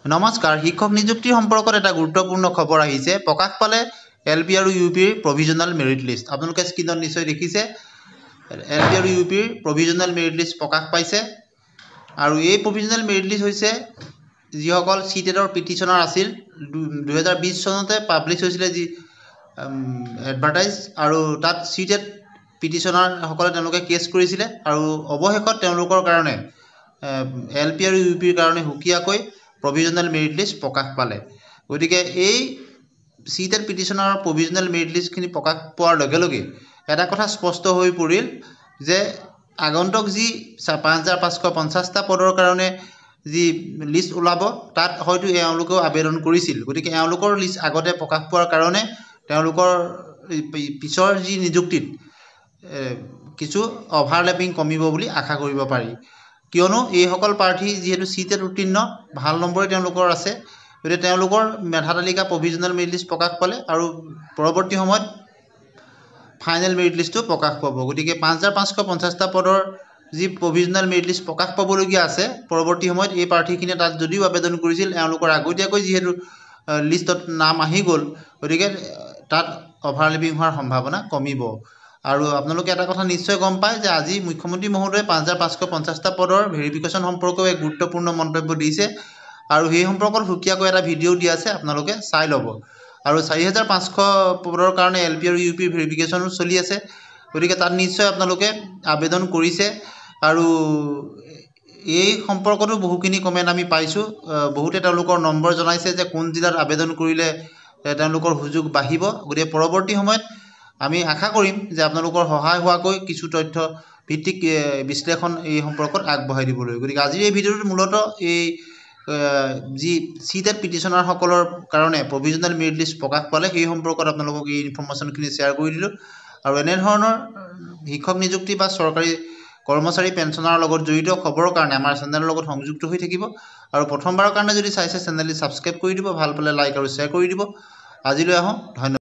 নমস্কাৰ, শিক্ষক নিযুক্তিৰ সম্পৰ্কত এটা গুৰুত্বপূৰ্ণ খবৰ আহিছে। প্ৰকাশ পালে এলপি আৰু ইউপিৰ প্ৰভিজনাল মেৰিট লিষ্ট। আপোনালোকে স্ক্ৰীনত নিশ্চয় দেখিছে, এলপি আৰু ইউপিৰ প্ৰভিজনাল মেৰিট লিষ্ট প্ৰকাশ পাইছে। আৰু এই প্ৰভিজনাল মেৰিট লিষ্ট হৈছে যিসকল চিটেটৰ পিটিশ্যনাৰ আছিল 2020 চনতে পাব্লিছ হৈছিলে যি এডভাৰটাইজ, আৰু তাত চিটেট পিটিশ্যনাৰসকলে তেওঁলোকে কেছ কৰিছিলে আৰু অৱশেষত তেওঁলোকৰ কাৰণে এলপি আৰু ইউপিৰ কাৰণে সুকীয়াকৈ প্ৰভিজনাল মেৰিট লিষ্ট প্ৰকাশ পালে। গতিকে এই চিটেট পিটিশ্যনাৰৰ প্ৰভিজনাল মেৰিট লিষ্টখিনি প্ৰকাশ পোৱাৰ লগে লগে এটা কথা স্পষ্ট হৈ পৰিল যে আগন্তুক যি 5550টা পদৰ কাৰণে যি লিষ্ট ওলাব তাত হয়তো এওঁলোকেও আবেদন কৰিছিল। গতিকে এওঁলোকৰ লিষ্ট আগতে প্ৰকাশ পোৱাৰ কাৰণে তেওঁলোকৰ পিছৰ যি নিযুক্তিত কিছু অভাৰলেপিং কমিব বুলি আশা কৰিব পাৰি, কিয়নো এইসকল প্ৰাৰ্থী যিহেতু চিটেট উত্তীৰ্ণ, ভাল নম্বৰে তেওঁলোকৰ আছে, গতিকে তেওঁলোকৰ মেধা তালিকা প্ৰভিজনাল মেৰিট লিষ্ট প্ৰকাশ পালে আৰু পৰৱৰ্তী সময়ত ফাইনেল মেৰিট লিষ্টটো প্ৰকাশ পাব। গতিকে 5550টা পদৰ যি প্ৰভিজনাল মেৰিট লিষ্ট প্ৰকাশ পাবলগীয়া আছে পৰৱৰ্তী সময়ত এই প্ৰাৰ্থীখিনিয়ে তাত যদিও আবেদন কৰিছিল এওঁলোকৰ আগতীয়াকৈ যিহেতু লিষ্টত নাম আহি গ'ল, গতিকে তাত অভাৰলেপিং হোৱাৰ সম্ভাৱনা কমিব। আৰু আপোনালোকে এটা কথা নিশ্চয় গম পায় যে আজি মুখ্যমন্ত্ৰী মহোদয়ে 5550টা পদৰ ভেৰিফিকেশ্যন সম্পৰ্কেও এক গুৰুত্বপূৰ্ণ মন্তব্য দিছে আৰু সেই সম্পৰ্কত সুকীয়াকৈ এটা ভিডিঅ' দিয়া আছে, আপোনালোকে চাই ল'ব। আৰু 4500 পদৰ কাৰণে এলপি আৰু ইউপিৰ ভেৰিফিকেশ্যনো চলি আছে, গতিকে তাত নিশ্চয় আপোনালোকে আবেদন কৰিছে। আৰু এই সম্পৰ্কতো বহুখিনি কমেণ্ট আমি পাইছোঁ, বহুতে তেওঁলোকৰ নম্বৰ জনাইছে যে কোন জিলাত আবেদন কৰিলে তেওঁলোকৰ সুযোগ বাঢ়িব। গতিকে পৰৱৰ্তী সময়ত আমি আশা কৰিম যে আপোনালোকৰ সহায় হোৱাকৈ কিছু তথ্য ভিত্তিক বিশ্লেষণ এই সম্পৰ্কত আগবঢ়াই দিবলৈ। গতিকে আজিৰ এই ভিডিঅ'টোত মূলতঃ এই যি চিটেট পিটিশ্যনাৰসকলৰ কাৰণে প্ৰভিজনাল মেৰিট লিষ্ট প্ৰকাশ পালে সেই সম্পৰ্কত আপোনালোকক এই ইনফৰ্মেশ্যনখিনি শ্বেয়াৰ কৰি দিলোঁ। আৰু এনেধৰণৰ শিক্ষক নিযুক্তি বা চৰকাৰী কৰ্মচাৰী পেঞ্চনাৰৰ লগত জড়িত খবৰৰ কাৰণে আমাৰ চেনেলৰ লগত সংযুক্ত হৈ থাকিব। আৰু প্ৰথমবাৰৰ কাৰণে যদি চাইছে চেনেলটি ছাবস্ক্ৰাইব কৰি দিব, ভাল পালে লাইক আৰু শ্বেয়াৰ কৰি দিব। আজিলৈ আহোঁ, ধন্যবাদ।